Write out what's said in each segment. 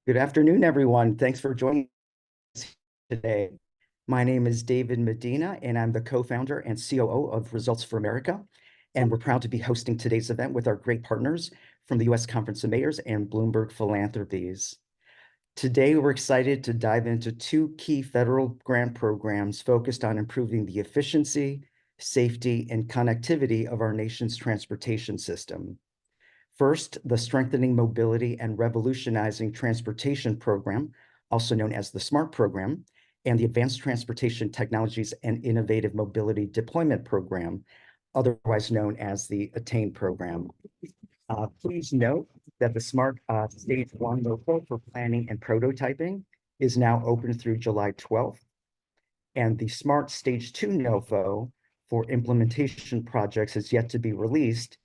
Good afternoon, everyone. Thanks for joining us today. My name is David Medina, and I'm the co-founder and COO of Results for America. And we're proud to be hosting today's event with our great partners from the U.S. Conference of Mayors and Bloomberg Philanthropies. Today, we're excited to dive into two key federal grant programs focused on improving the efficiency, safety, and connectivity of our nation's transportation system. First, the Strengthening Mobility and Revolutionizing Transportation Program, also known as the SMART program, and the Advanced Transportation Technologies and Innovative Mobility Deployment Program, otherwise known as the ATTAIN program. Please note that the SMART Stage 1 local for planning and prototyping is now open through July 12th, and the SMART Stage 2 NOFO for implementation projects is yet to be released,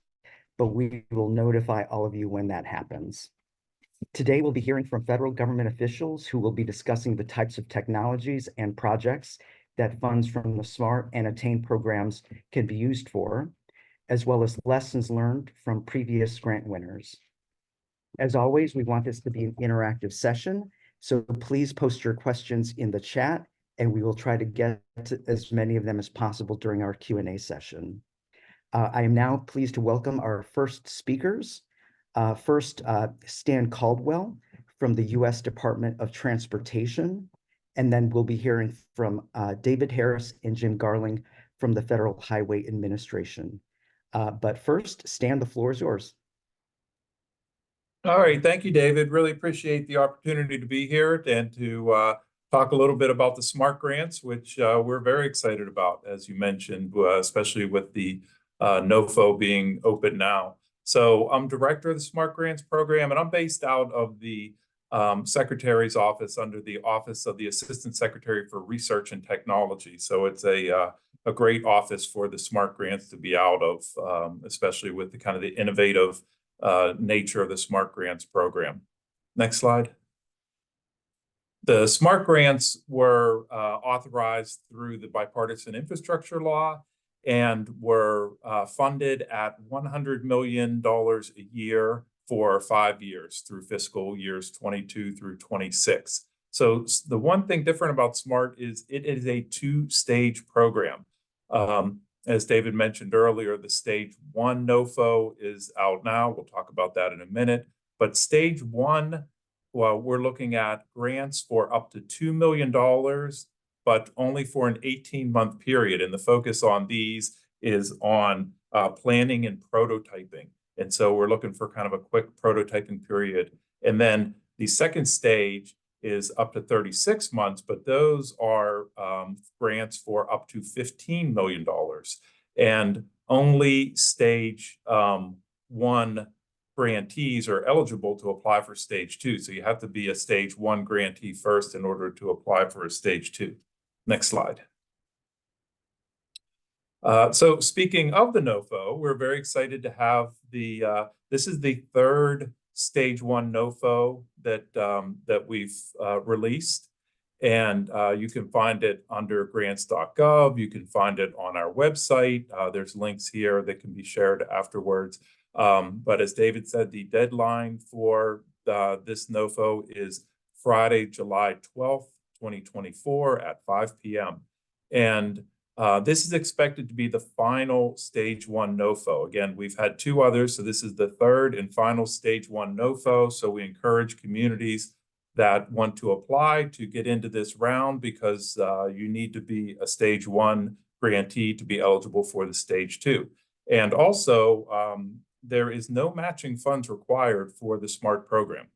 but we will notify all of you when that happens. Today, we'll be hearing from federal government officials who will be discussing the types of technologies and projects that funds from the SMART and ATTAIN programs can be used for, as well as lessons learned from previous grant winners. As always, we want this to be an interactive session, so please post your questions in the chat, and we will try to get to as many of them as possible during our Q&A session. I am now pleased to welcome our first speakers. First, Stan Caldwell from the U.S. Department of Transportation, and then we'll be hearing from David Harris and Jim Garling from the Federal Highway Administration. But first, Stan, the floor is yours. All right, thank you, David. Really appreciate the opportunity to be here and to talk a little bit about the SMART grants, which we're very excited about, as you mentioned, especially with the NOFO being open now. So I'm director of the SMART Grants program, and I'm based out of the Secretary's office under the Office of the Assistant Secretary for Research and Technology. So it's a great office for the SMART grants to be out of, especially with the kind of the innovative nature of the SMART grants program. Next slide. The SMART grants were authorized through the bipartisan infrastructure law and were funded at $100 million a year for 5 years through fiscal years 22 through 26. So the one thing different about SMART is it is a two-stage program. As David mentioned earlier, the Stage 1 NOFO is out now. We'll talk about that in a minute. But Stage 1, well, we're looking at grants for up to $2 million, but only for an 18-month period. And the focus on these is on planning and prototyping. And so we're looking for kind of a quick prototyping period. And then the second stage is up to 36 months, but those are grants for up to $15 million. And only Stage 1 grantees are eligible to apply for Stage 2. So you have to be a Stage 1 grantee first in order to apply for a Stage 2. Next slide. So speaking of the NOFO, we're very excited to have this is the third Stage 1 NOFO that we've released. And you can find it under grants.gov. You can find it on our website. There's links here that can be shared afterwards. But as David said, the deadline for this NOFO is Friday, July 12th, 2024 at 5 p.m. And this is expected to be the final Stage 1 NOFO. Again, we've had two others, so this is the third and final Stage 1 NOFO. So we encourage communities that want to apply to get into this round because you need to be a Stage 1 grantee to be eligible for the Stage 2. And also, there is no matching funds required for the SMART program.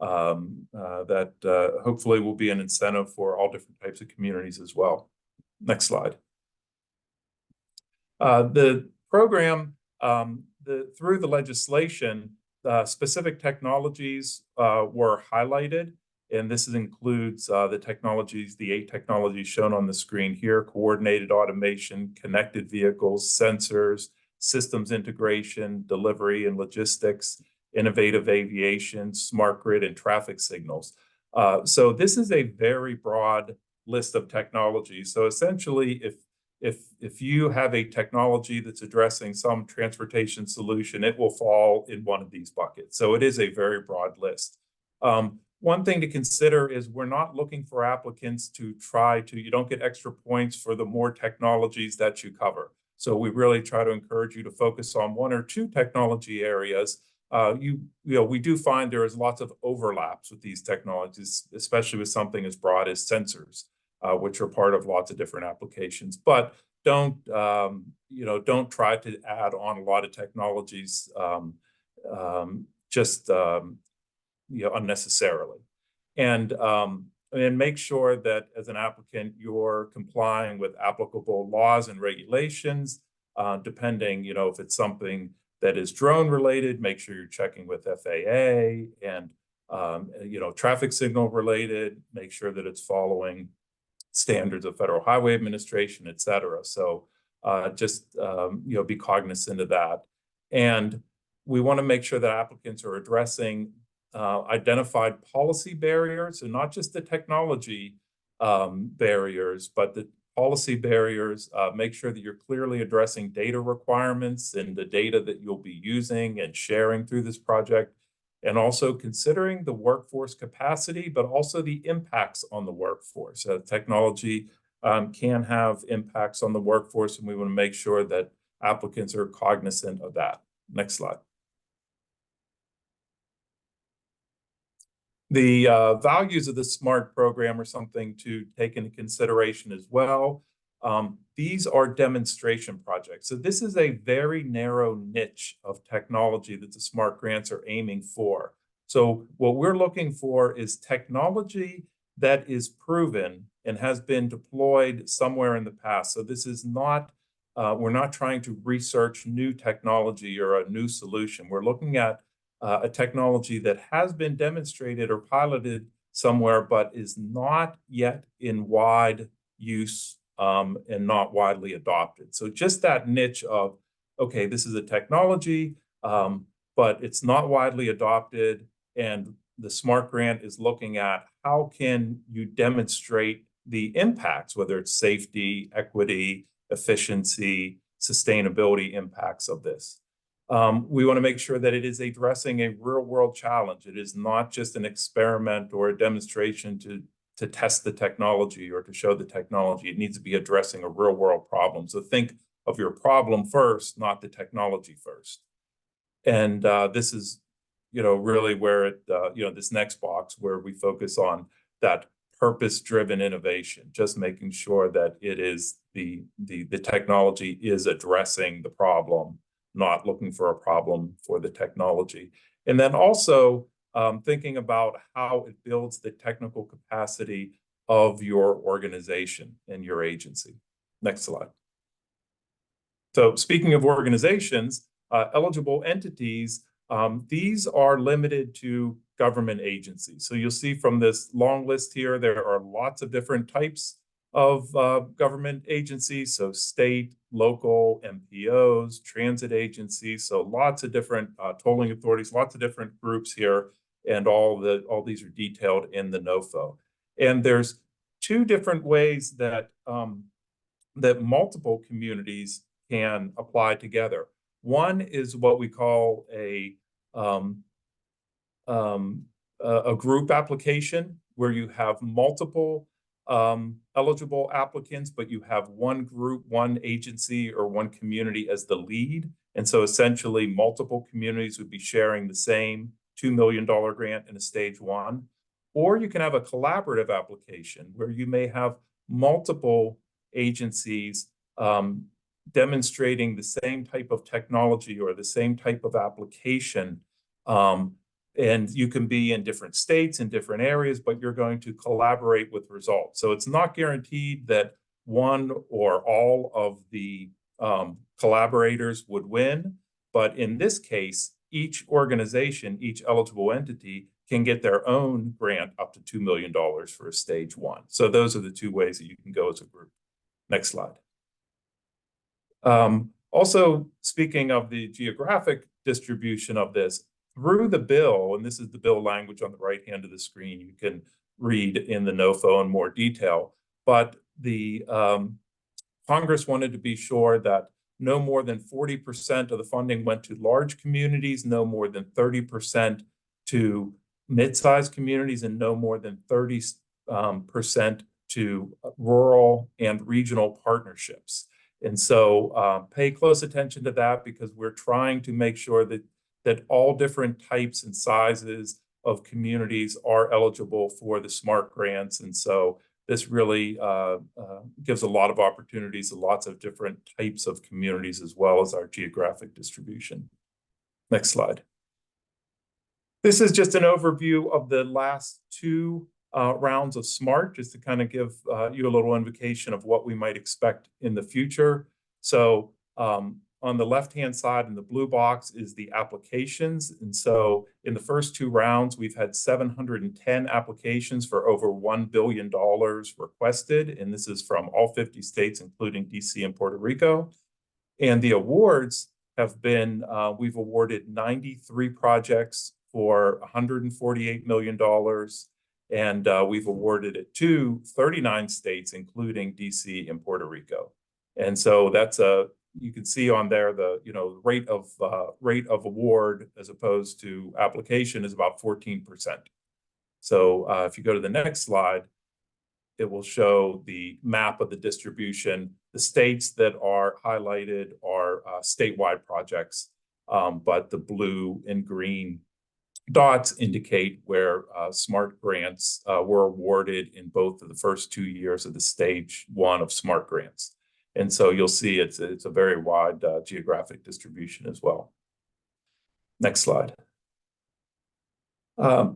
That hopefully will be an incentive for all different types of communities as well. Next slide. The program, through the legislation, specific technologies were highlighted, and this includes the technologies, the 8 technologies shown on the screen here: coordinated automation, connected vehicles, sensors, systems integration, delivery and logistics, innovative aviation, smart grid, and traffic signals. So this is a very broad list of technologies. So essentially, if you have a technology that's addressing some transportation solution, it will fall in one of these buckets. So it is a very broad list. One thing to consider is we're not looking for applicants to you don't get extra points for the more technologies that you cover. So we really try to encourage you to focus on one or two technology areas. We do find there is lots of overlaps with these technologies, especially with something as broad as sensors, which are part of lots of different applications. But don't try to add on a lot of technologies unnecessarily. And make sure that as an applicant, you're complying with applicable laws and regulations, depending, if it's something that is drone related, make sure you're checking with FAA, and, traffic signal related, make sure that it's following standards of Federal Highway Administration, et cetera. So be cognizant of that. And we want to make sure that applicants are addressing identified policy barriers, and not just the technology barriers, but the policy barriers. Make sure that you're clearly addressing data requirements and the data that you'll be using and sharing through this project, and also considering the workforce capacity, but also the impacts on the workforce. Technology can have impacts on the workforce, and we want to make sure that applicants are cognizant of that. Next slide. The values of the SMART program are something to take into consideration as well. These are demonstration projects. So this is a very narrow niche of technology that the SMART grants are aiming for. So what we're looking for is technology that is proven and has been deployed somewhere in the past. So this is not, we're not trying to research new technology or a new solution. We're looking at a technology that has been demonstrated or piloted somewhere, but is not yet in wide use and not widely adopted. So just that niche of, okay, this is a technology, but it's not widely adopted, and the SMART grant is looking at how can you demonstrate the impacts, whether it's safety, equity, efficiency, sustainability impacts of this. We want to make sure that it is addressing a real-world challenge. It is not just an experiment or a demonstration to test the technology or to show the technology. It needs to be addressing a real-world problem. So think of your problem first, not the technology first. And this is, really where it, this next box where we focus on that purpose-driven innovation, just making sure that it is the technology is addressing the problem, not looking for a problem for the technology. And then also thinking about how it builds the technical capacity of your organization and your agency. Next slide. So speaking of organizations, eligible entities, these are limited to government agencies. So you'll see from this long list here, there are lots of different types of government agencies, so state, local, MPOs, transit agencies, so lots of different tolling authorities, lots of different groups here, and all these are detailed in the NOFO. And there's two different ways that that multiple communities can apply together. One is what we call a group application, where you have multiple eligible applicants, but you have one group, one agency, or one community as the lead. And so essentially multiple communities would be sharing the same $2 million grant in a stage one. Or you can have a collaborative application where you may have multiple agencies demonstrating the same type of technology or the same type of application. And you can be in different states, in different areas, but you're going to collaborate with results. So it's not guaranteed that one or all of the collaborators would win. But in this case, each organization, each eligible entity can get their own grant up to $2 million for a stage one. So those are the two ways that you can go as a group. Next slide. Also, speaking of the geographic distribution of this, through the bill, and this is the bill language on the right hand of the screen, you can read in the NOFO in more detail, but the Congress wanted to be sure that no more than 40% of the funding went to large communities, no more than 30% to mid-sized communities and no more than 30% to rural and regional partnerships. And so pay close attention to that, because we're trying to make sure that all different types and sizes of communities are eligible for the SMART grants. And so this really gives a lot of opportunities to lots of different types of communities, as well as our geographic distribution. Next slide. This is just an overview of the last two rounds of SMART, just to kind of give you a little indication of what we might expect in the future. So on the left-hand side in the blue box is the applications. And so in the first two rounds, we've had 710 applications for over $1 billion requested. And this is from all 50 states, including DC and Puerto Rico. And the awards have been, we've awarded 93 projects for $148 million. And we've awarded it to 39 states, including DC and Puerto Rico. And so that's you can see on there the rate of award as opposed to application is about 14%. So if you go to the next slide, it will show the map of the distribution. The states that are highlighted are statewide projects, but the blue and green dots indicate where SMART grants were awarded in both of the first 2 years of the stage one of SMART grants. And so you'll see it's a very wide geographic distribution as well. Next slide.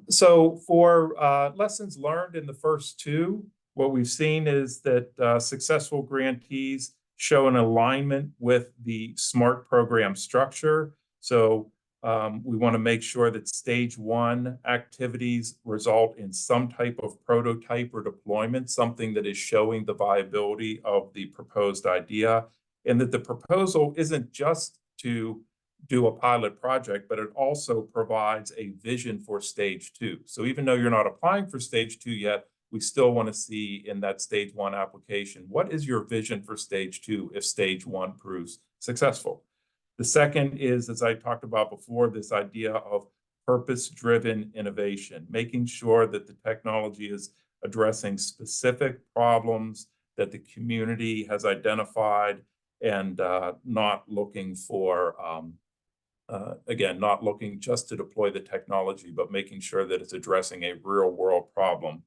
So for lessons learned in the first two, what we've seen is that successful grantees show an alignment with the SMART program structure. So we want to make sure that stage one activities result in some type of prototype or deployment, something that is showing the viability of the proposed idea, and that the proposal isn't just to do a pilot project, but it also provides a vision for stage two. So even though you're not applying for stage two yet, we still want to see in that stage one application, what is your vision for stage two if stage one proves successful? The second is, as I talked about before, this idea of purpose-driven innovation, making sure that the technology is addressing specific problems that the community has identified, and not looking for, again, not looking just to deploy the technology, but making sure that it's addressing a real-world problem.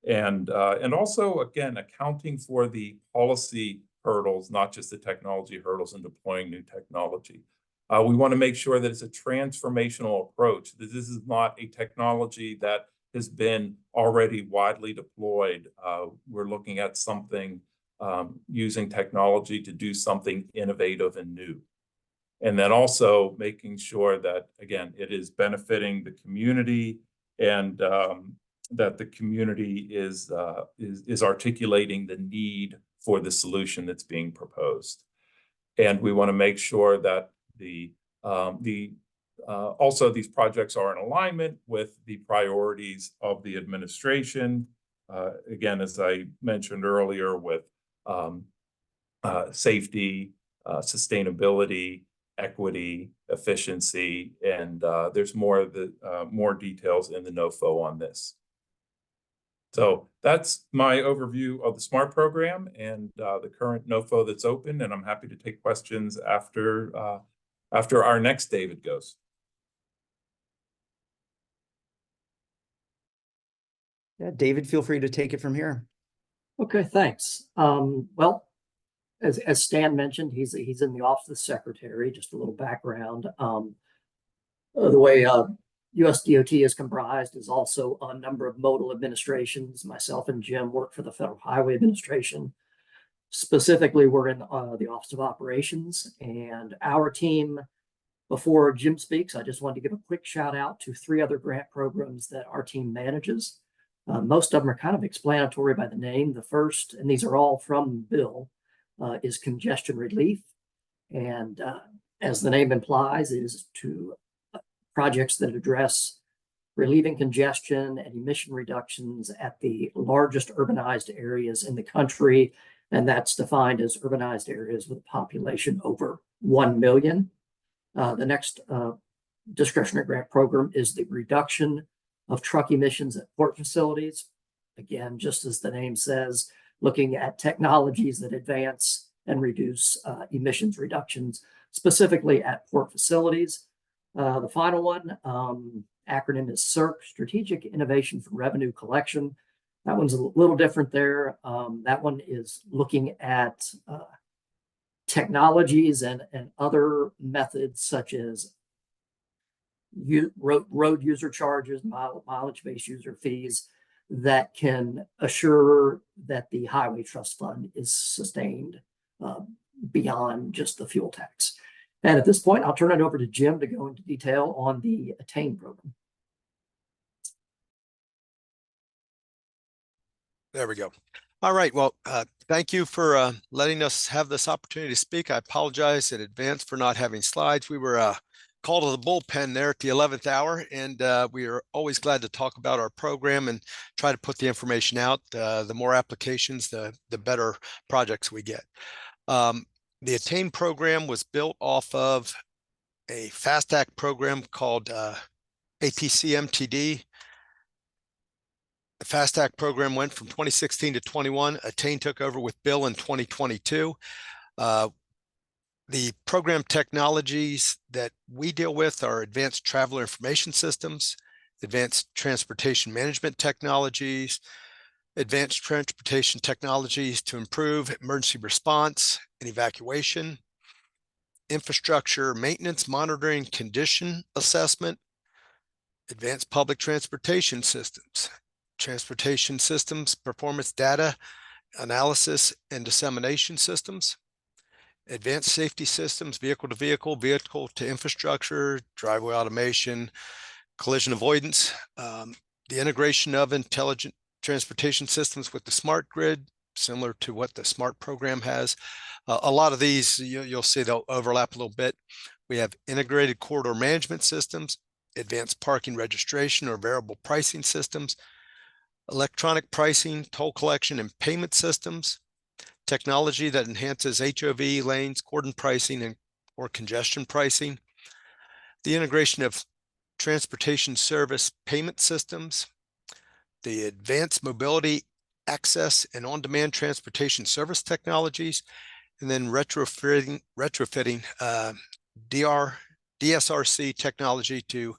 And also, again, accounting for the policy hurdles, not just the technology hurdles in deploying new technology. We want to make sure that it's a transformational approach, that this is not a technology that has been already widely deployed. We're looking at something, using technology to do something innovative and new. And then also making sure that, again, it is benefiting the community, and that the community is articulating the need for the solution that's being proposed. And we want to make sure that also these projects are in alignment with the priorities of the administration. Again, as I mentioned earlier, with safety, sustainability, equity, efficiency, and there's more details in the NOFO on this. So that's my overview of the SMART program and the current NOFO that's open, and I'm happy to take questions after our next David goes. Yeah, David, feel free to take it from here. Okay, thanks. Well, as Stan mentioned, he's in the Office of the Secretary. Just a little background. The way US DOT is comprised is also a number of modal administrations. Myself and Jim work for the Federal Highway Administration. Specifically, we're in the Office of Operations, and our team, before Jim speaks, I just wanted to give a quick shout out to 3 other grant programs that our team manages. Most of them are kind of explanatory by the name. The first, and these are all from the bill, is congestion relief. And as the name implies, is to projects that address relieving congestion and emission reductions at the largest urbanized areas in the country. And that's defined as urbanized areas with a population over 1 million. The next discretionary grant program is the reduction of truck emissions at port facilities. Again, just as the name says, looking at technologies that advance and reduce emissions reductions, specifically at port facilities. The final one, acronym is SIRC, Strategic Innovation for Revenue Collection. That one's a little different there. That one is looking at technologies and other methods such as road user charges, mileage-based user fees that can assure that the Highway Trust Fund is sustained beyond just the fuel tax. And at this point, I'll turn it over to Jim to go into detail on the ATTAIN program. There we go. All right. Well, thank you for letting us have this opportunity to speak. I apologize in advance for not having slides. We were called to the bullpen there at the 11th hour, and we are always glad to talk about our program and try to put the information out. The more applications, the better projects we get. The ATTAIN program was built off of a FAST Act program called ATTIMD. The FAST Act program went from 2016 to 21. ATTAIN took over with Bill in 2022. The program technologies that we deal with are advanced traveler information systems, advanced transportation management technologies, advanced transportation technologies to improve emergency response and evacuation, infrastructure maintenance, monitoring, condition assessment, advanced public transportation systems, performance data analysis and dissemination systems, advanced safety systems, vehicle to vehicle, vehicle to infrastructure, driveway automation, collision avoidance, the integration of intelligent transportation systems with the smart grid, similar to what the SMART program has. A lot of these, you'll see they'll overlap a little bit. We have integrated corridor management systems, advanced parking registration or variable pricing systems, electronic pricing, toll collection and payment systems, technology that enhances HOV, lanes, cordon pricing, and or congestion pricing, the integration of transportation service payment systems, the advanced mobility access and on-demand transportation service technologies, and then retrofitting DSRC technology to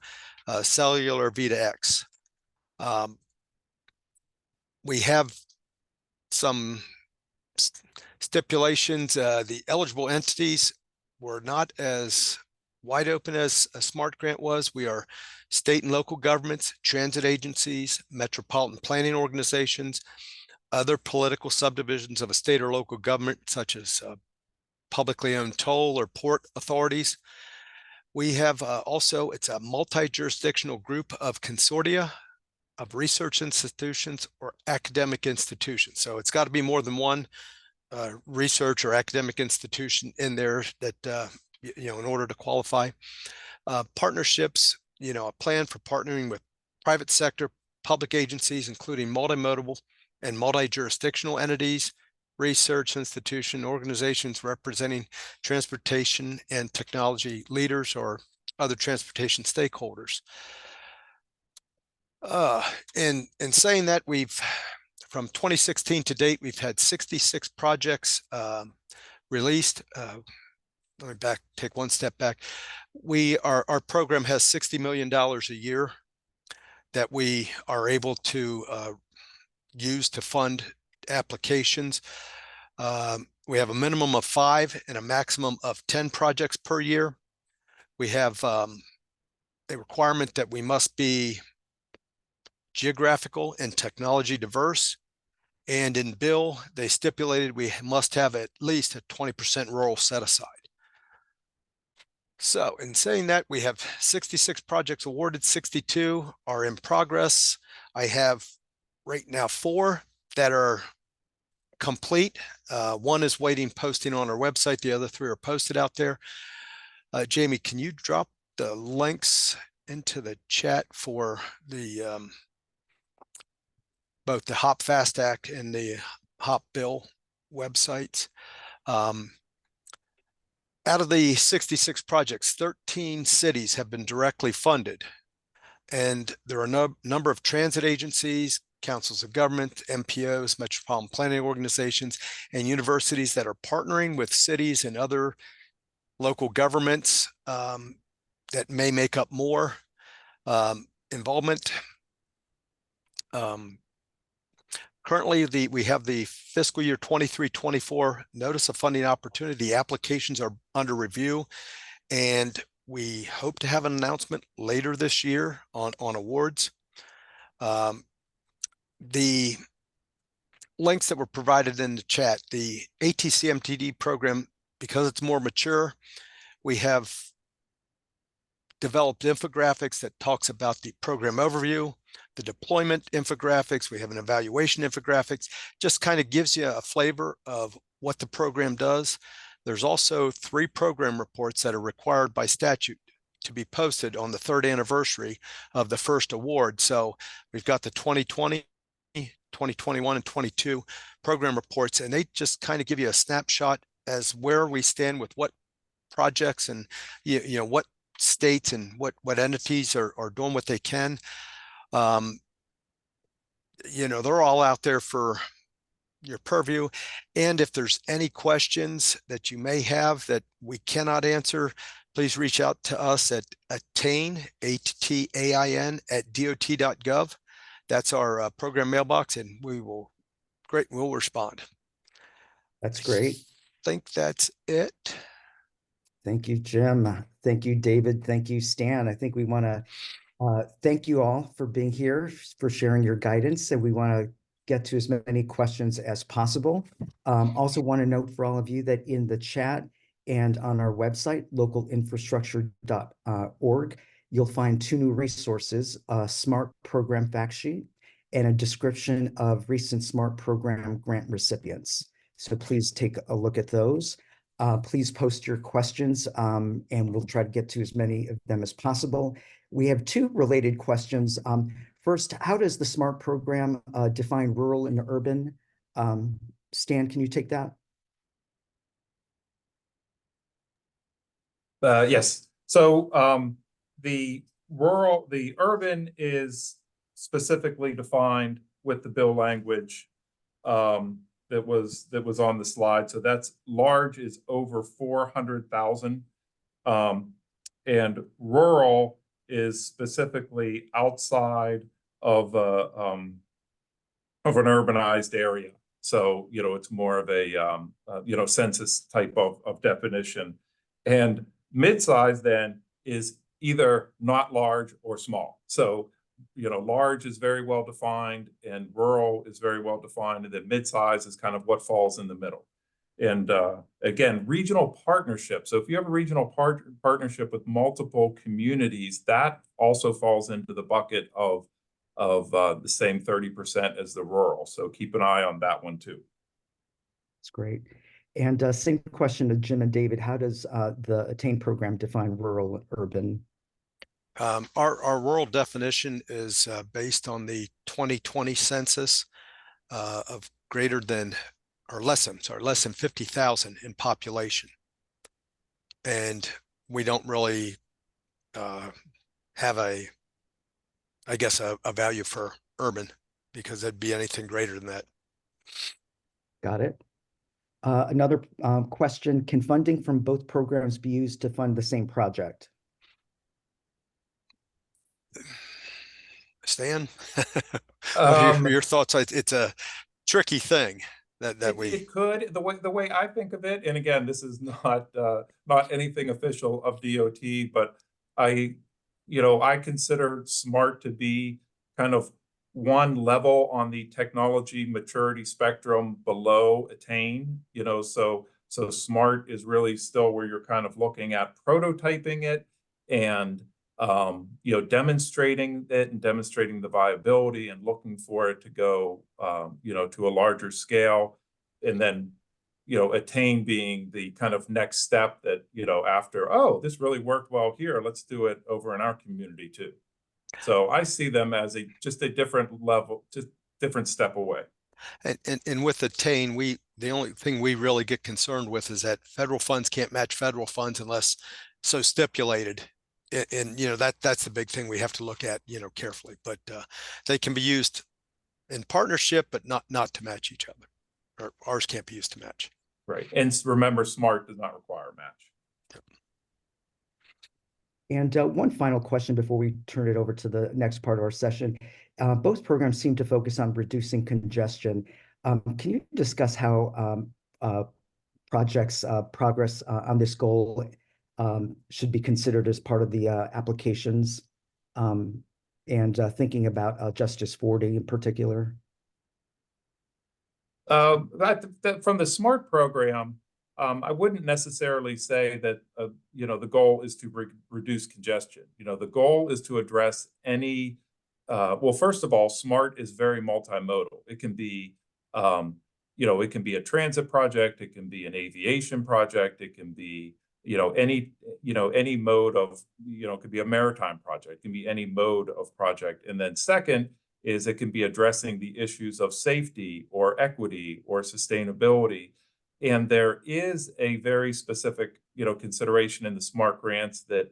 cellular V2X. We have some stipulations. The eligible entities were not as wide open as a SMART grant was. We are state and local governments, transit agencies, metropolitan planning organizations, other political subdivisions of a state or local government, such as publicly owned toll or port authorities. We have also, it's a multi-jurisdictional group of consortia of research institutions or academic institutions. So it's got to be more than one research or academic institution in there that, in order to qualify. Partnerships, a plan for partnering with private sector, public agencies, including multimodal and multi-jurisdictional entities, research institution, organizations representing transportation and technology leaders or other transportation stakeholders. In saying that, from 2016 to date, we've had 66 projects released. Let me take one step back. Our program has $60 million a year that we are able to use to fund applications. We have a minimum of 5 and a maximum of 10 projects per year. We have a requirement that we must be geographical and technology diverse. And in Bill, they stipulated we must have at least a 20% rural set aside. So in saying that, we have 66 projects awarded, 62 are in progress. I have right now 4 that are complete. One is waiting posting on our website. The other 3 are posted out there. Jamie, can you drop the links into the chat for the both the HOP FAST Act and the HOP Bill websites? Out of the 66 projects, 13 cities have been directly funded. And there are a number of transit agencies, councils of government, MPOs, metropolitan planning organizations, and universities that are partnering with cities and other local governments that may make up more involvement. Currently, we have the fiscal year 23-24 notice of funding opportunity. The applications are under review, and we hope to have an announcement later this year on awards. The links that were provided in the chat, the ATTIMD program, because it's more mature, we have developed infographics that talks about the program overview, the deployment infographics. We have an evaluation infographics, just kind of gives you a flavor of what the program does. There's also 3 program reports that are required by statute to be posted on the 3rd anniversary of the first award. So we've got the 2020, 2021, and 22 program reports, and they just kind of give you a snapshot as where we stand with what projects and you know what states and what entities are doing what they can. You know, they're all out there for your purview. And if there's any questions that you may have that we cannot answer, please reach out to us at ATTAIN, ATTAIN @dot.gov. That's our program mailbox, and we'll respond. That's great. I think that's it. Thank you, Jim. Thank you, David. Thank you, Stan. I think we want to thank you all for being here, for sharing your guidance, and we want to get to as many questions as possible. Also want to note for all of you that in the chat and on our website, localinfrastructure.org, you'll find 2 new resources, a SMART program fact sheet and a description of recent SMART program grant recipients. So please take a look at those. Please post your questions, and we'll try to get to as many of them as possible. We have 2 related questions. First, how does the SMART program define rural and urban? Stan, can you take that? Yes. So the urban is specifically defined with the bill language that was on the slide. So that's large is over 400,000, and rural is specifically outside of an urbanized area. So it's more of a census type of definition. And mid-size then is either not large or small. So large is very well defined and rural is very well defined, and then mid-size is kind of what falls in the middle. And again, regional partnership. So if you have a regional partnership with multiple communities, that also falls into the bucket of the same 30% as the rural. So keep an eye on that one too. That's great. And same question to Jim and David. How does the ATTAIN program define rural and urban? Our rural definition is based on the 2020 census of greater than or less than 50,000 in population. And we don't really have a value for urban, because it'd be anything greater than that. Got it. Another question, can funding from both programs be used to fund the same project? Stan, what are your thoughts? It's a tricky thing that it could. The way I think of it, and again, this is not anything official of DOT, but I consider SMART to be kind of one level on the technology maturity spectrum below ATTAIN. So SMART is really still where you're kind of looking at prototyping it and demonstrating it and demonstrating the viability and looking for it to go to a larger scale, and then ATTAIN being the kind of next step that after, oh, this really worked well here, let's do it over in our community too. So I see them as just a different level, just different step away. And with ATTAIN, the only thing we really get concerned with is that federal funds can't match federal funds unless so stipulated and that's the big thing we have to look at carefully. But they can be used in partnership, but not to match each other, or ours can't be used to match. Right. And remember, SMART does not require a match. And one final question before we turn it over to the next part of our session. Both programs seem to focus on reducing congestion. Can you discuss how projects progress on this goal should be considered as part of the applications, and thinking about Justice 40 in particular? That from the SMART program, I wouldn't necessarily say that the goal is to reduce congestion. The goal is to address any. Well, first of all, SMART is very multimodal. It can be it can be a transit project, it can be an aviation project, it can be any mode of it could be a maritime project, it can be any mode of project. And then second is it can be addressing the issues of safety or equity or sustainability. And there is a very specific consideration in the SMART grants that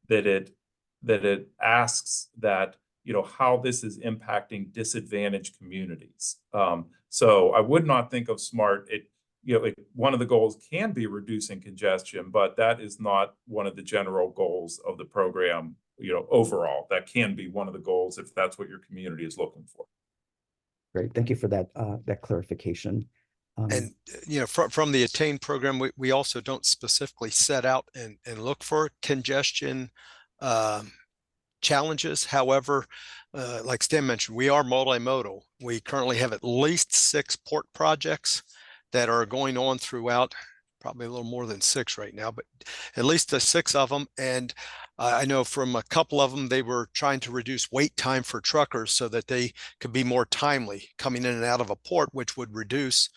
it asks that how this is impacting disadvantaged communities. So I would not think of SMART. One of the goals can be reducing congestion, but that is not one of the general goals of the program. Overall, that can be one of the goals if that's what your community is looking for. Great, thank you for that clarification. And from the ATTAIN program, we also don't specifically set out and look for congestion challenges. However, like Stan mentioned, we are multimodal. We currently have at least 6 port projects that are going on throughout, probably a little more than 6 right now, but at least the 6 of them. And I know from a couple of them, they were trying to reduce wait time for truckers so that they could be more timely coming in and out of a port, which would reduce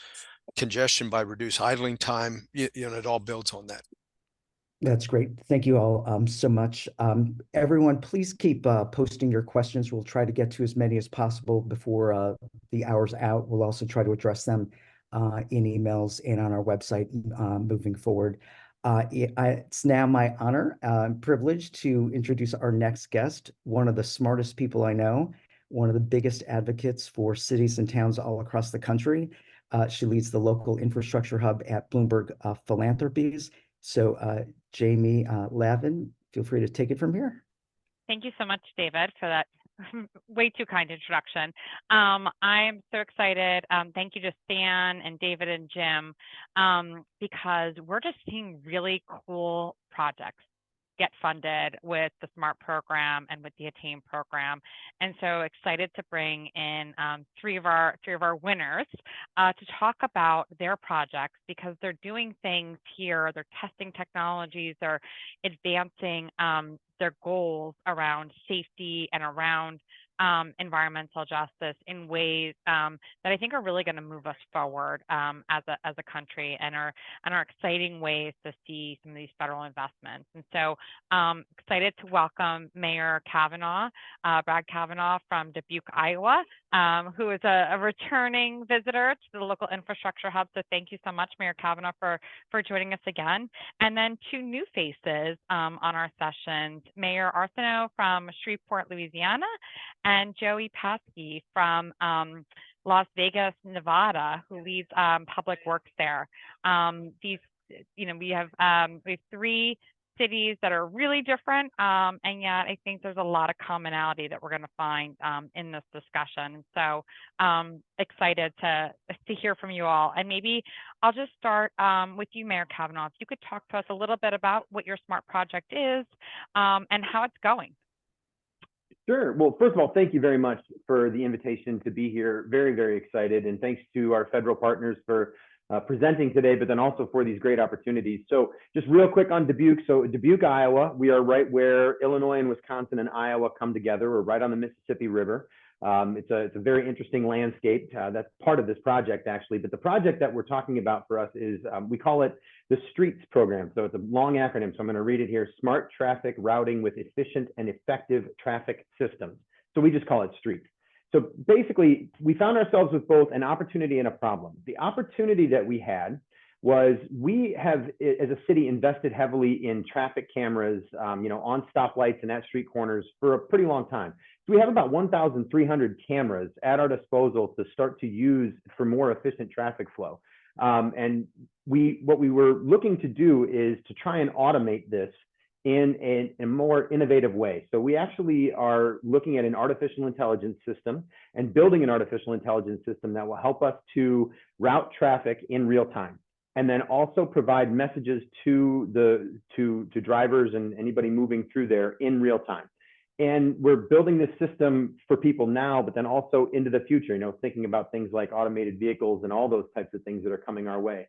congestion by reduced idling time. It all builds on that. That's great. Thank you all so much. Everyone, please keep posting your questions. We'll try to get to as many as possible before the hour's out. We'll also try to address them in emails and on our website moving forward. It's now my honor and privilege to introduce our next guest, one of the smartest people I know, one of the biggest advocates for cities and towns all across the country. She leads the local infrastructure hub at Bloomberg Philanthropies. So Jamie Lavin, feel free to take it from here. Thank you so much, David, for that way too kind introduction. I'm so excited. Thank you to Stan and David and Jim, because we're just seeing really cool projects get funded with the SMART program and with the ATTAIN program. And so excited to bring in three of our winners to talk about their projects, because they're doing things here, they're testing technologies, they're advancing their goals around safety and around environmental justice in ways that I think are really going to move us forward as a country, and are exciting ways to see some of these federal investments. And so excited to welcome Mayor Kavanaugh, Brad Kavanaugh from Dubuque, Iowa, who is a returning visitor to the local infrastructure hub. So thank you so much, Mayor Kavanaugh, for joining us again. And then 2 new faces on our sessions, Mayor Arsenault from Shreveport, Louisiana, and Joey Paskey from Las Vegas, Nevada, who leads public works there. We have 3 cities that are really different, and yet I think there's a lot of commonality that we're going to find in this discussion. So excited to hear from you all. And maybe I'll just start with you, Mayor Kavanaugh. If you could talk to us a little bit about what your SMART project is and how it's going. Sure. Well, first of all, thank you very much for the invitation to be here. Very, very excited. And thanks to our federal partners for presenting today, but then also for these great opportunities. So just real quick on Dubuque. So Dubuque, Iowa, we are right where Illinois and Wisconsin and Iowa come together. We're right on the Mississippi River. It's a very interesting landscape. That's part of this project, actually. But the project that we're talking about for us is, we call it the STREETS program. So it's a long acronym. So I'm going to read it here: Smart Traffic Routing with Efficient and Effective Traffic Systems. So we just call it STREETS. So basically, we found ourselves with both an opportunity and a problem. The opportunity that we had was we have, as a city, invested heavily in traffic cameras, on stoplights and at street corners for a pretty long time. So we have about 1,300 cameras at our disposal to start to use for more efficient traffic flow. And what we were looking to do is to try and automate this in a more innovative way. So we actually are looking at an artificial intelligence system and building an artificial intelligence system that will help us to route traffic in real time, and then also provide messages to drivers and anybody moving through there in real time. And we're building this system for people now, but then also into the future, thinking about things like automated vehicles and all those types of things that are coming our way.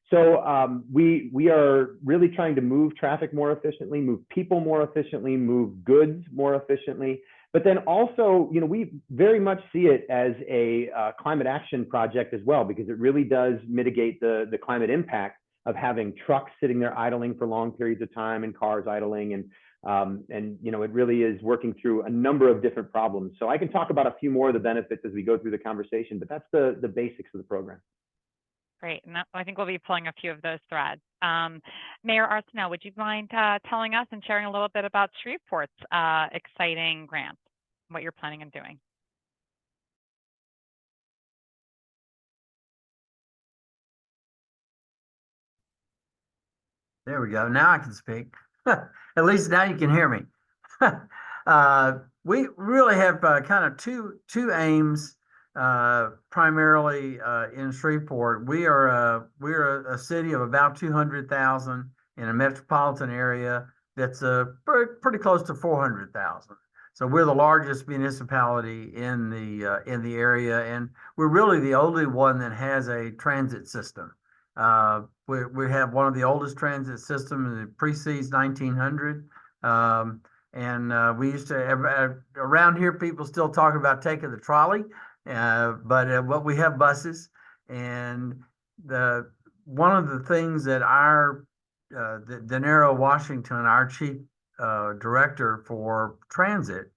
So we are really trying to move traffic more efficiently, move people more efficiently, move goods more efficiently. But then also, we very much see it as a climate action project as well, because it really does mitigate the climate impact of having trucks sitting there idling for long periods of time and cars idling. And it really is working through a number of different problems. So I can talk about a few more of the benefits as we go through the conversation, but that's the basics of the program. Great, and I think we'll be pulling a few of those threads. Mayor Arsenault, would you mind telling us and sharing a little bit about Shreveport's exciting grant, what you're planning on doing? There we go. Now I can speak. At least now you can hear me. We really have kind of two aims. Primarily in Shreveport. We're a city of about 200,000 in a metropolitan area that's pretty close to 400,000. So we're the largest municipality in the area, and we're really the only one that has a transit system. We have one of the oldest transit systems, and it precedes 1900. We used to around here, people still talk about taking the trolley. But we have buses, and one of the things that Denaro Washington, our chief director for transit,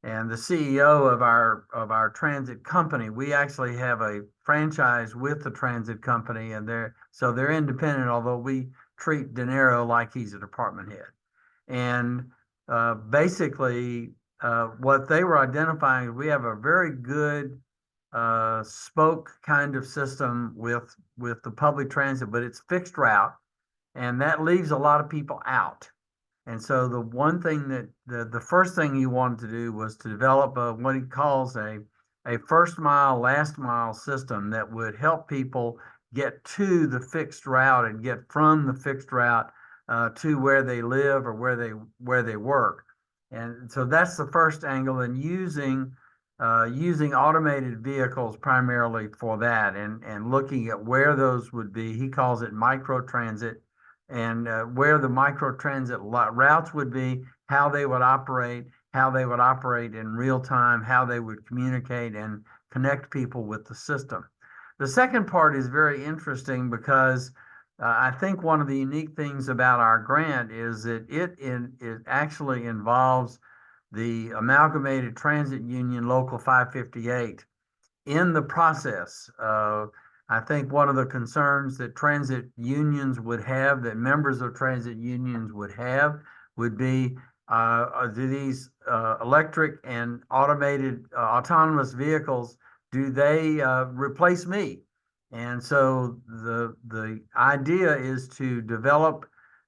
and the CEO of our transit company, we actually have a franchise with the transit company, and they're independent, although we treat Denaro like he's a department head. And basically, what they were identifying, we have a very good spoke kind of system with the public transit, but it's fixed route, and that leaves a lot of people out. And so the one thing that the first thing he wanted to do was to develop what he calls a first mile, last mile system that would help people get to the fixed route and get from the fixed route to where they live or where they work. And so that's the first angle, and using automated vehicles primarily for that, and looking at where those would be. He calls it microtransit, and where the microtransit routes would be, how they would operate in real time, how they would communicate and connect people with the system. The second part is very interesting because I think one of the unique things about our grant is that it actually involves the Amalgamated Transit Union Local 558 in the process. I think one of the concerns that transit unions would have, that members of transit unions would have, would be do these electric and automated autonomous vehicles, do they replace me? And so the idea is to develop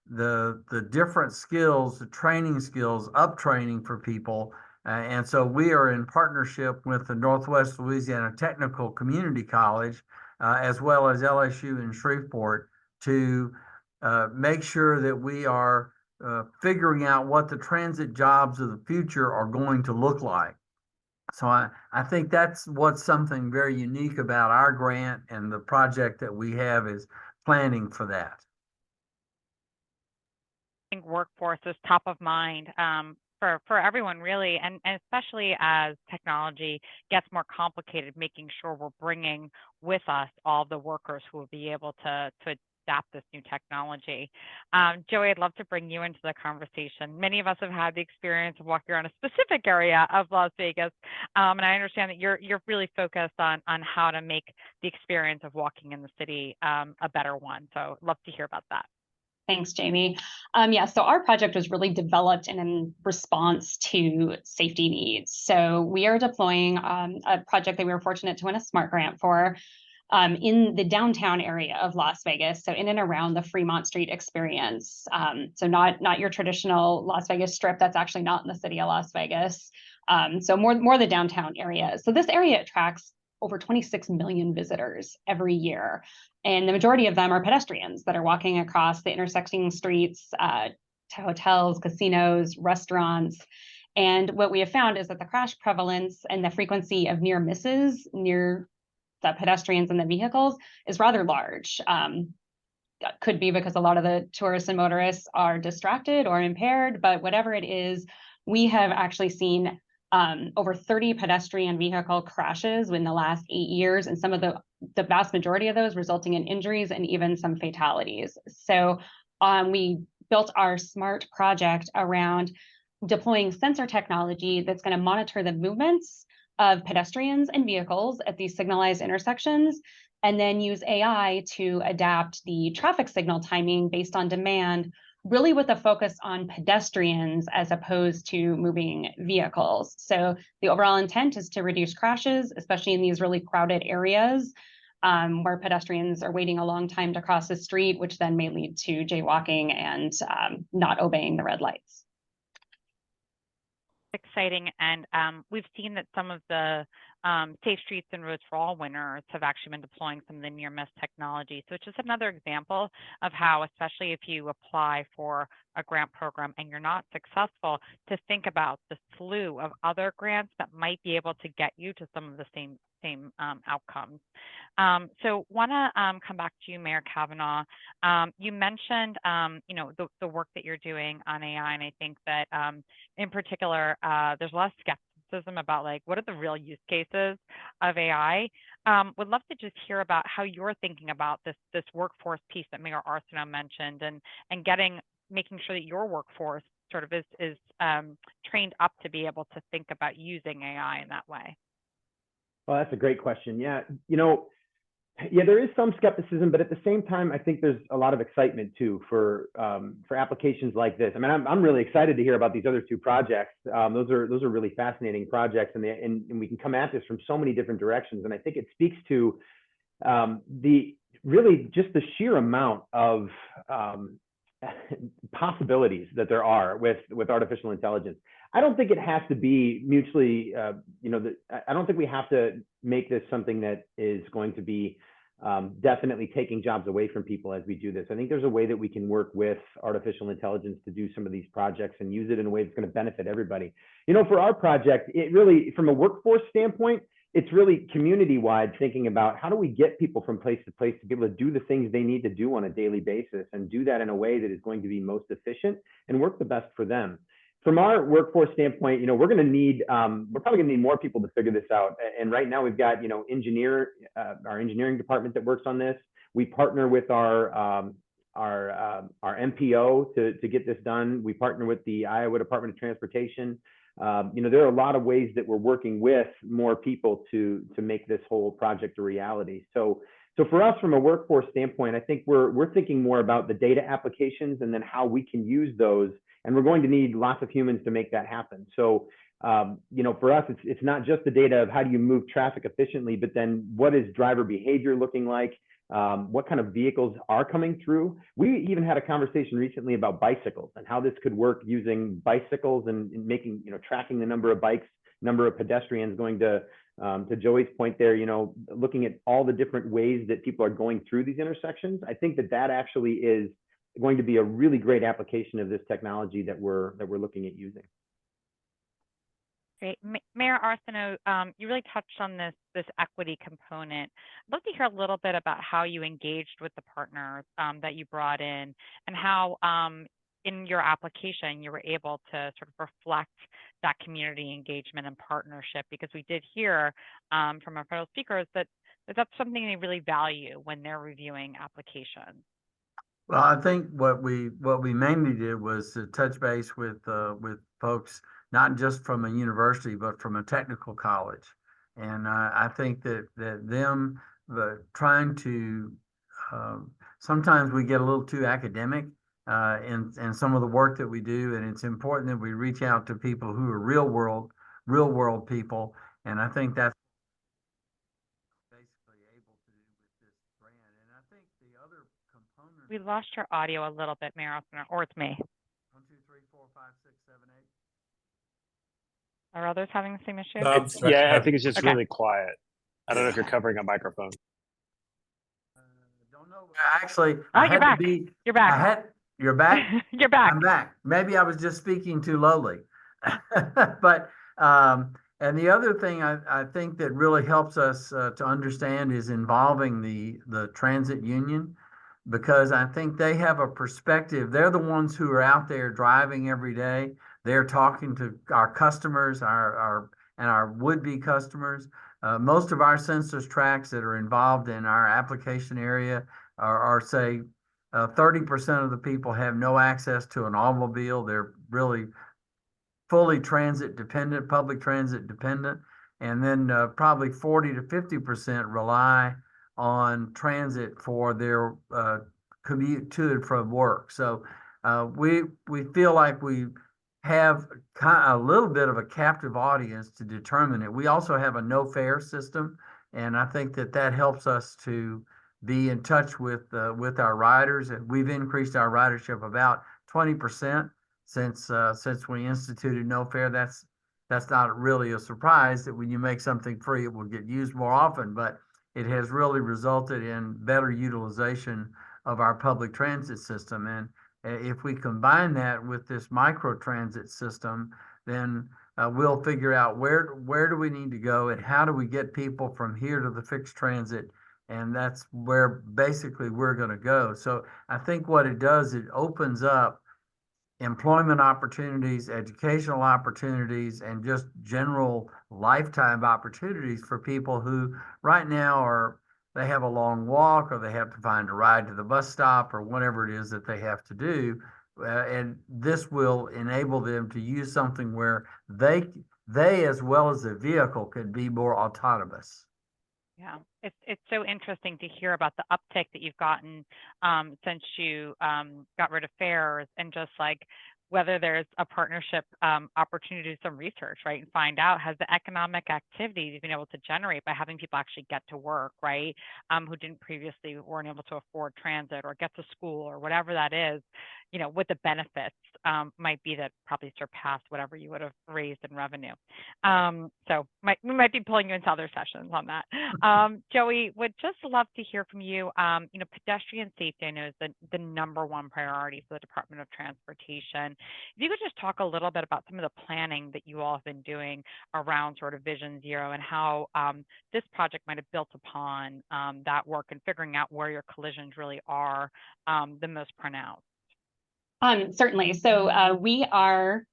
the different skills, the training skills, up training for people. And so we are in partnership with the Northwest Louisiana Technical Community College, as well as LSU in Shreveport, to make sure that we are figuring out what the transit jobs of the future are going to look like. So I think that's what's something very unique about our grant, and the project that we have is planning for that. I think workforce is top of mind for everyone, really, and especially as technology gets more complicated, making sure we're bringing with us all the workers who will be able to adapt this new technology. Joey, I'd love to bring you into the conversation. Many of us have had the experience of walking around a specific area of Las Vegas, and I understand that you're really focused on how to make the experience of walking in the city a better one. So love to hear about that. Thanks, Jamie. Yeah, so our project was really developed in response to safety needs. So we are deploying a project that we were fortunate to win a SMART grant for in the downtown area of Las Vegas, so in and around the Fremont Street experience. So not your traditional Las Vegas strip. That's actually not in the city of Las Vegas. So more the downtown area. So this area attracts over 26 million visitors every year. And the majority of them are pedestrians that are walking across the intersecting streets to hotels, casinos, restaurants. And what we have found is that the crash prevalence and the frequency of near misses near the pedestrians and the vehicles is rather large. Could be because a lot of the tourists and motorists are distracted or impaired, but whatever it is, we have actually seen over 30 pedestrian vehicle crashes in the last 8 years, and some of the vast majority of those resulting in injuries and even some fatalities. So we built our SMART project around deploying sensor technology that's going to monitor the movements of pedestrians and vehicles at these signalized intersections, and then use AI to adapt the traffic signal timing based on demand, really with a focus on pedestrians as opposed to moving vehicles. So the overall intent is to reduce crashes, especially in these really crowded areas where pedestrians are waiting a long time to cross the street, which then may lead to jaywalking and not obeying the red lights. Exciting, and we've seen that some of the Safe Streets and Roads for All winners have actually been deploying some of the near miss technology. So it's just another example of how, especially if you apply for a grant program and you're not successful, to think about the slew of other grants that might be able to get you to some of the same outcomes. So want to come back to you, Mayor Kavanaugh. You mentioned, the work that you're doing on AI, and I think that in particular, there's a lot of skepticism about what are the real use cases of AI. Would love to just hear about how you're thinking about this workforce piece that Mayor Arsenault mentioned, and making sure that your workforce sort of is trained up to be able to think about using AI in that way. Well, that's a great question. Yeah, there is some skepticism, but at the same time, I think there's a lot of excitement too for applications like this. I mean, I'm really excited to hear about these other two projects. Those are really fascinating projects, and we can come at this from so many different directions. And I think it speaks to just the sheer amount of possibilities that there are with artificial intelligence. I don't think it has to be mutually, I don't think we have to make this something that is going to be definitely taking jobs away from people as we do this. I think there's a way that we can work with artificial intelligence to do some of these projects and use it in a way that's going to benefit everybody. For our project, it really, from a workforce standpoint, it's really community-wide, thinking about how do we get people from place to place to be able to do the things they need to do on a daily basis, and do that in a way that is going to be most efficient and work the best for them. From our workforce standpoint, we're probably going to need more people to figure this out. And right now we've got, our engineering department that works on this. We partner with our MPO to get this done. We partner with the Iowa Department of Transportation. There are a lot of ways that we're working with more people to make this whole project a reality. So for us, from a workforce standpoint, I think we're thinking more about the data applications and then how we can use those. And we're going to need lots of humans to make that happen. So, for us, it's not just the data of how do you move traffic efficiently, but then what is driver behavior looking like? What kind of vehicles are coming through? We even had a conversation recently about bicycles and how this could work using bicycles and making, tracking the number of bikes, number of pedestrians going to Joey's point there, looking at all the different ways that people are going through these intersections. I think that actually is going to be a really great application of this technology that we're looking at using. Great. Mayor Arsenault, you really touched on this equity component. I'd love to hear a little bit about how you engaged with the partners that you brought in, and how in your application you were able to sort of reflect that community engagement and partnership, because we did hear from our fellow speakers that that's something they really value when they're reviewing applications. Well, I think what we mainly did was to touch base with folks, not just from a university, but from a technical college. And I think that them trying to sometimes we get a little too academic in some of the work that we do, and it's important that we reach out to people who are real world people. And I think that's basically able to do with this grant. And I think the other component. We lost your audio a little bit, Meryl, or it's me. 1, 2, 3, 4, 5, 6, 7, 8. Are others having the same issue? Yeah, I think it's just Okay. really quiet. I don't know if you're covering a microphone. Don't know. Actually, Oh, I you're had back. to be. You're back. You're back. You're back. I'm back. Maybe I was just speaking too lowly. But and the other thing I think that really helps us to understand is involving the transit union, because I think they have a perspective. They're the ones who are out there driving every day. They're talking to our customers, our would-be customers. Most of our census tracts that are involved in our application area are say 30% of the people have no access to an automobile. They're really fully transit dependent, public transit dependent. And then probably 40 to 50% rely on transit for their commute to and from work. So we feel like we have a little bit of a captive audience to determine it. We also have a no fare system, and I think that helps us to be in touch with our riders. And we've increased our ridership about 20% since we instituted no fare. That's not really a surprise that when you make something free, it will get used more often, but it has really resulted in better utilization of our public transit system. And if we combine that with this micro transit system, then we'll figure out where do we need to go and how do we get people from here to the fixed transit. And that's where basically we're going to go. So I think what it does, it opens up employment opportunities, educational opportunities, and just general lifetime opportunities for people who right now they have a long walk, or they have to find a ride to the bus stop, or whatever it is that they have to do. And this will enable them to use something where they as well as the vehicle can be more autonomous. Yeah, it's so interesting to hear about the uptick that you've gotten since you got rid of fares, and just like whether there's a partnership opportunity to do some research, right, and find out has the economic activity you've been able to generate by having people actually get to work, right, who didn't previously weren't able to afford transit or get to school or whatever that is, you know, what the benefits might be that probably surpass whatever you would have raised in revenue. So we might be pulling you into other sessions on that. Joey, would just love to hear from you. You know, pedestrian safety, I know, is the #1 priority for the Department of Transportation. If you could just talk a little bit about some of the planning that you all have been doing around sort of Vision Zero, and how this project might have built upon that work and figuring out where your collisions really are the most pronounced. Certainly. So we are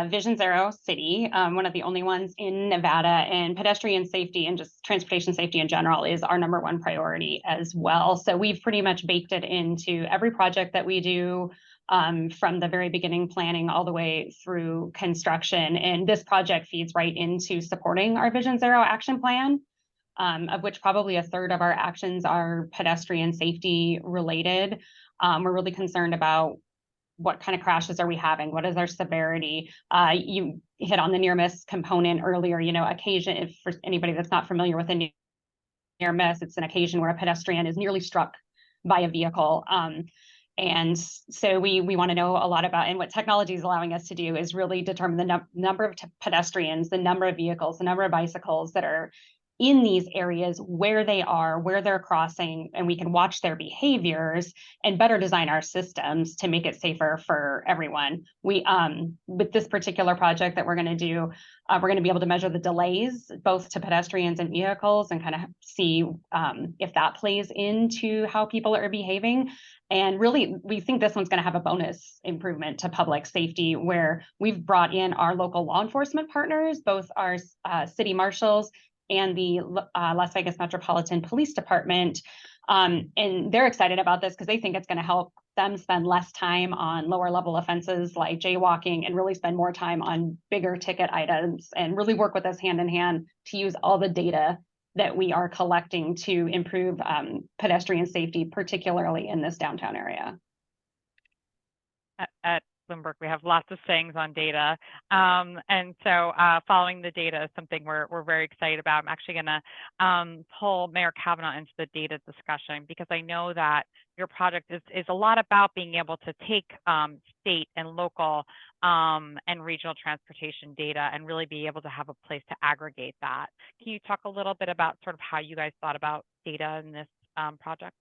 Vision Zero City, one of the only ones in Nevada, and pedestrian safety and just transportation safety in general is our #1 priority as well. So we've pretty much baked it into every project that we do, from the very beginning planning all the way through construction. And this project feeds right into supporting our Vision Zero action plan, of which probably 1/3 of our actions are pedestrian safety related. We're really concerned about what kind of crashes are we having? What is our severity? You hit on the near miss component earlier. You know, occasion, if for anybody that's not familiar with a near miss, it's an occasion where a pedestrian is nearly struck by a vehicle. And so we want to know a lot about, and what technology is allowing us to do is really determine the number of pedestrians, the number of vehicles, the number of bicycles that are in these areas, where they are, where they're crossing, and we can watch their behaviors and better design our systems to make it safer for everyone. We, with this particular project that we're going to do, we're going to be able to measure the delays both to pedestrians and vehicles and kind of see if that plays into how people are behaving. And really, we think this one's going to have a bonus improvement to public safety, where we've brought in our local law enforcement partners, both our city marshals and the Las Vegas Metropolitan Police Department. And they're excited about this because they think it's going to help them spend less time on lower level offenses like jaywalking and really spend more time on bigger ticket items, and really work with us hand in hand to use all the data that we are collecting to improve pedestrian safety, particularly in this downtown area. At Bloomberg, we have lots of sayings on data. And so following the data is something we're very excited about. I'm actually going to pull Mayor Kavanaugh into the data discussion, because I know that your project is a lot about being able to take state and local and regional transportation data and really be able to have a place to aggregate that. Can you talk a little bit about sort of how you guys thought about data in this project?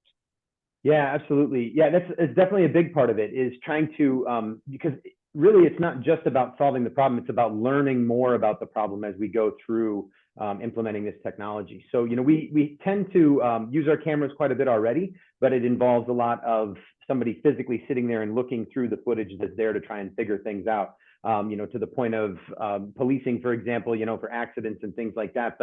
Yeah, absolutely. Yeah, it's definitely a big part of it, is trying to, because really it's not just about solving the problem, it's about learning more about the problem as we go through implementing this technology. So, you know, we tend to use our cameras quite a bit already, but it involves a lot of somebody physically sitting there and looking through the footage that's there to try and figure things out, you know, to the point of policing, for example, you know, for accidents and things like that.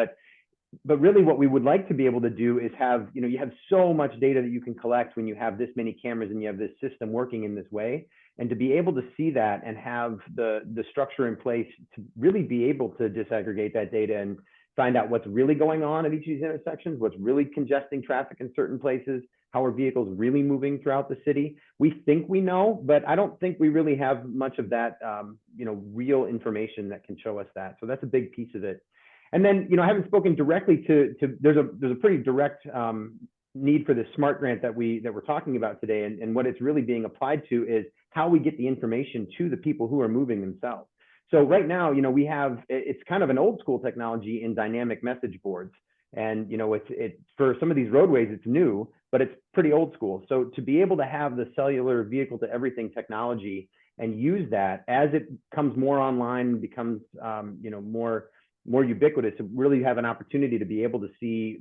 But really what we would like to be able to do is have, you know, you have so much data that you can collect when you have this many cameras and you have this system working in this way. And to be able to see that and have the structure in place to really be able to disaggregate that data and find out what's really going on at each of these intersections, what's really congesting traffic in certain places, how are vehicles really moving throughout the city. We think we know, but I don't think we really have much of that, you know, real information that can show us that. So that's a big piece of it. And then, you know, I haven't spoken directly to there's a pretty direct need for this SMART grant that we're talking about today. And what it's really being applied to is how we get the information to the people who are moving themselves. So right now, you know, it's kind of an old school technology in dynamic message boards. And, you know, it's for some of these roadways, it's new, but it's pretty old school. So to be able to have the cellular vehicle to everything technology and use that as it comes more online and becomes, you know, more ubiquitous, to really have an opportunity to be able to see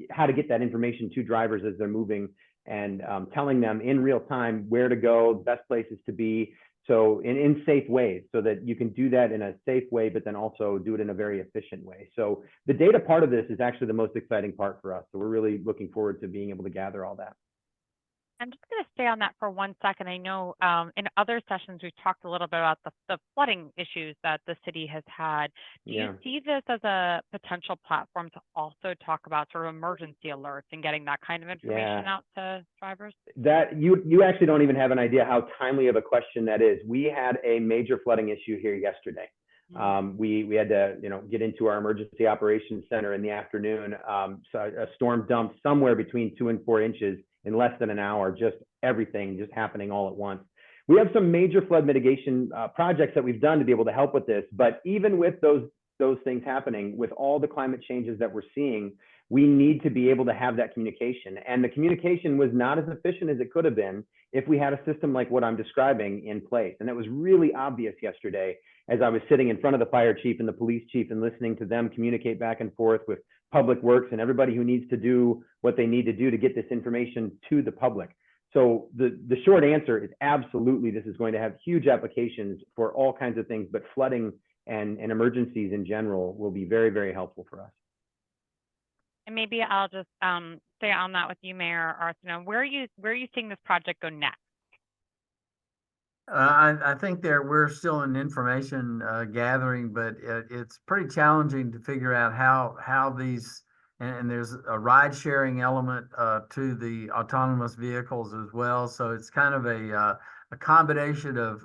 how to get that information to drivers as they're moving, and telling them in real time where to go, best places to be, so in safe ways, so that you can do that in a safe way, but then also do it in a very efficient way. So the data part of this is actually the most exciting part for us. So we're really looking forward to being able to gather all that. I'm just going to stay on that for 1 second. I know in other sessions we've talked a little bit about the flooding issues that the city has had. Do you see this as a potential platform to also talk about sort of emergency alerts and getting that kind of information out to drivers? That you actually don't even have an idea how timely of a question that is. We had a major flooding issue here yesterday. We had to, you know, get into our emergency operations center in the afternoon. So a storm dumped somewhere between 2 and 4 inches in less than an hour, just everything just happening all at once. We have some major flood mitigation projects that we've done to be able to help with this, but even with those things happening, with all the climate changes that we're seeing, we need to be able to have that communication. And the communication was not as efficient as it could have been if we had a system like what I'm describing in place. And that was really obvious yesterday as I was sitting in front of the fire chief and the police chief and listening to them communicate back and forth with Public Works and everybody who needs to do what they need to do to get this information to the public. So the short answer is absolutely, this is going to have huge applications for all kinds of things, but flooding and emergencies in general will be very, very helpful for us. And maybe I'll just stay on that with you, Mayor Arsenault. Where are you seeing this project go next? I think we're still in information gathering, but it's pretty challenging to figure out how these, and there's a ride sharing element to the autonomous vehicles as well. So it's kind of a combination of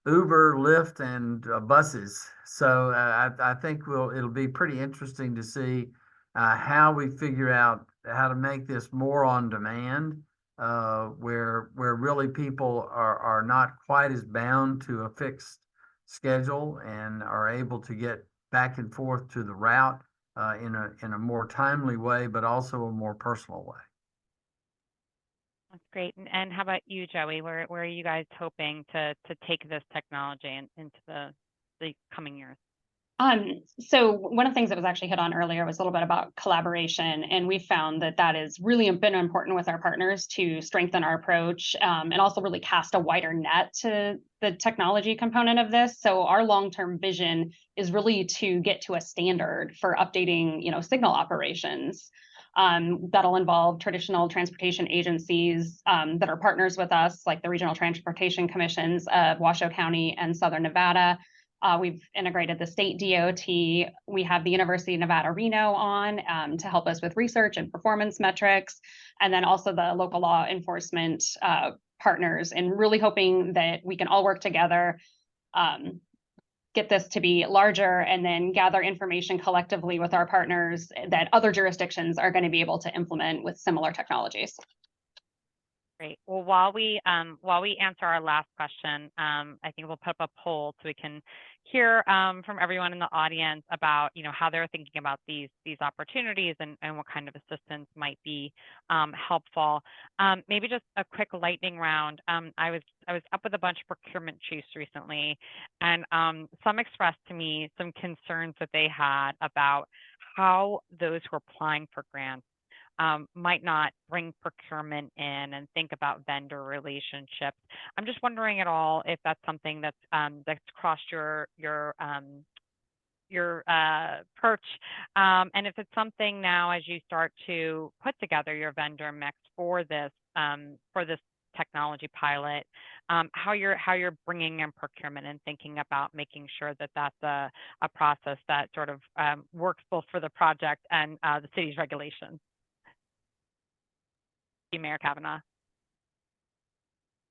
Uber, Lyft, and buses. So I think it'll be pretty interesting to see how we figure out how to make this more on demand. Where really people are not quite as bound to a fixed schedule and are able to get back and forth to the route in a more timely way, but also a more personal way. That's great. And how about you, Joey? Where are you guys hoping to take this technology into the coming years? So one of the things that was actually hit on earlier was a little bit about collaboration, and we found that has really been important with our partners to strengthen our approach and also really cast a wider net to the technology component of this. So our long-term vision is really to get to a standard for updating, signal operations. That'll involve traditional transportation agencies that are partners with us, like the Regional Transportation Commissions of Washoe County and Southern Nevada. We've integrated the state DOT. We have the University of Nevada, Reno on to help us with research and performance metrics, and then also the local law enforcement partners, and really hoping that we can all work together, get this to be larger, and then gather information collectively with our partners that other jurisdictions are going to be able to implement with similar technologies. Great. Well, while we answer our last question, I think we'll put up a poll so we can hear from everyone in the audience about, how they're thinking about these opportunities and what kind of assistance might be helpful. Maybe just a quick lightning round. I was up with a bunch of procurement chiefs recently, and some expressed to me some concerns that they had about how those who are applying for grants might not bring procurement in and think about vendor relationships. I'm just wondering at all if that's something that's crossed your perch, and if it's something now as you start to put together your vendor mix for this technology pilot, how you're bringing in procurement and thinking about making sure that that's a process that sort of works both for the project and the city's regulations. Mayor Kavanaugh.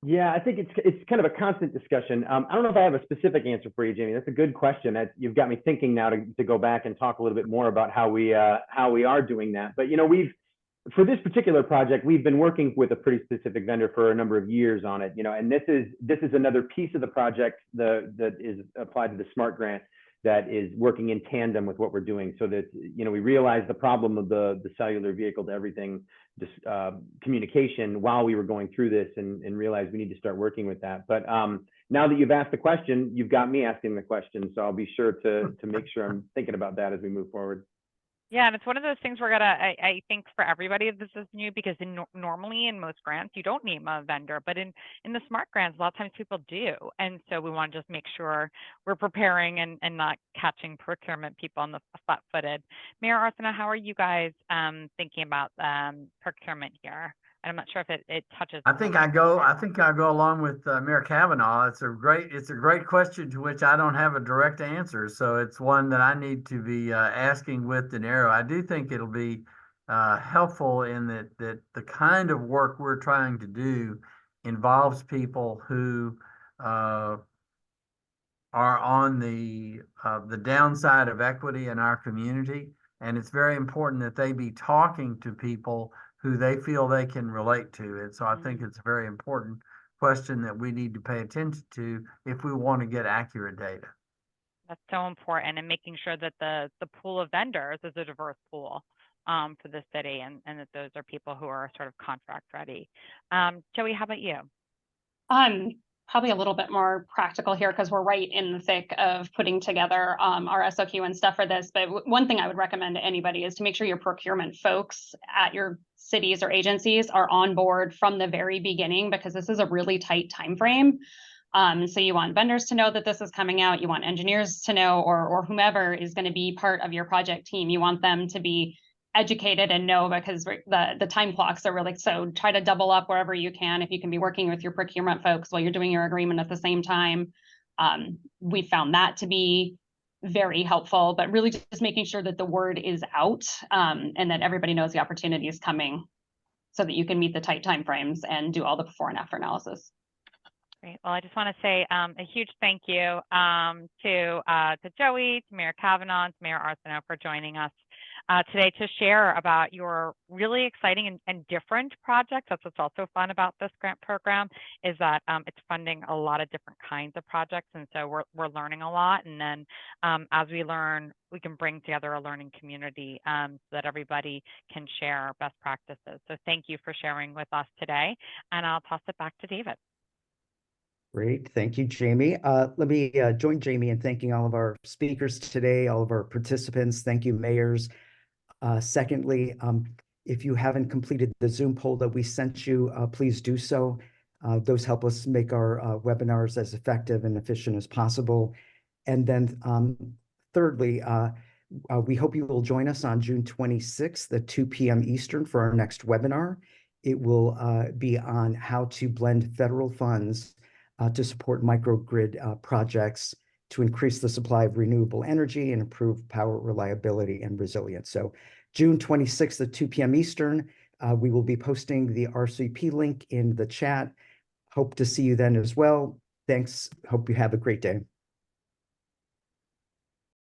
Yeah, I think it's kind of a constant discussion. I don't know if I have a specific answer for you, Jamie. That's a good question. You've got me thinking now to go back and talk a little bit more about how we are doing that. But for this particular project, we've been working with a pretty specific vendor for a number of years on it. And this is another piece of the project that is applied to the SMART grant that is working in tandem with what we're doing, so that we realize the problem of the cellular vehicle to everything communication while we were going through this, and realized we need to start working with that. But now that you've asked the question, you've got me asking the question, so I'll be sure to make sure I'm thinking about that as we move forward. Yeah, and it's one of those things we're I think for everybody this is new, because normally in most grants you don't name a vendor, but in the SMART grants a lot of times people do, and so we want to just make sure we're preparing and not catching procurement people on the flat-footed. Mayor Arsenault, how are you guys thinking about procurement here? I'm not sure if it touches. I think I'll go along with Mayor Kavanaugh. It's a great question to which I don't have a direct answer. So it's one that I need to be asking with De Niro. I do think it'll be helpful in that the kind of work we're trying to do involves people who are on the downside of equity in our community. And it's very important that they be talking to people who they feel they can relate to. And so I think it's a very important question that we need to pay attention to if we want to get accurate data. That's so important, and making sure that the pool of vendors is a diverse pool for the city, and that those are people who are sort of contract ready. Joey, how about you? Probably a little bit more practical here, because we're right in the thick of putting together our SOQ and stuff for this. But one thing I would recommend to anybody is to make sure your procurement folks at your cities or agencies are on board from the very beginning, because this is a really tight time frame. So you want vendors to know that this is coming out. You want engineers to know, or whomever is going to be part of your project team. You want them to be educated and know, because the time clocks are really, so try to double up wherever you can. If you can be working with your procurement folks while you're doing your agreement at the same time, we found that to be very helpful. But really just making sure that the word is out, and that everybody knows the opportunity is coming, so that you can meet the tight timeframes and do all the before and after analysis. Great. Well, I just want to say a huge thank you to Joey, to Mayor Kavanaugh, and to Mayor Arsenault for joining us today to share about your really exciting and different project. That's what's also fun about this grant program, is that it's funding a lot of different kinds of projects, and so we're learning a lot. And then as we learn, we can bring together a learning community so that everybody can share best practices. So thank you for sharing with us today, and I'll toss it back to David. Great. Thank you, Jamie. Let me join Jamie in thanking all of our speakers today, all of our participants. Thank you, mayors. Secondly, if you haven't completed the Zoom poll that we sent you, please do so. Those help us make our webinars as effective and efficient as possible. And then thirdly, We hope you will join us on June 26th at 2 p.m. Eastern for our next webinar. It will be on how to blend federal funds to support microgrid projects to increase the supply of renewable energy and improve power reliability and resilience. So June 26th at 2 p.m. Eastern, we will be posting the RCP link in the chat. Hope to see you then as well. Thanks. Hope you have a great day.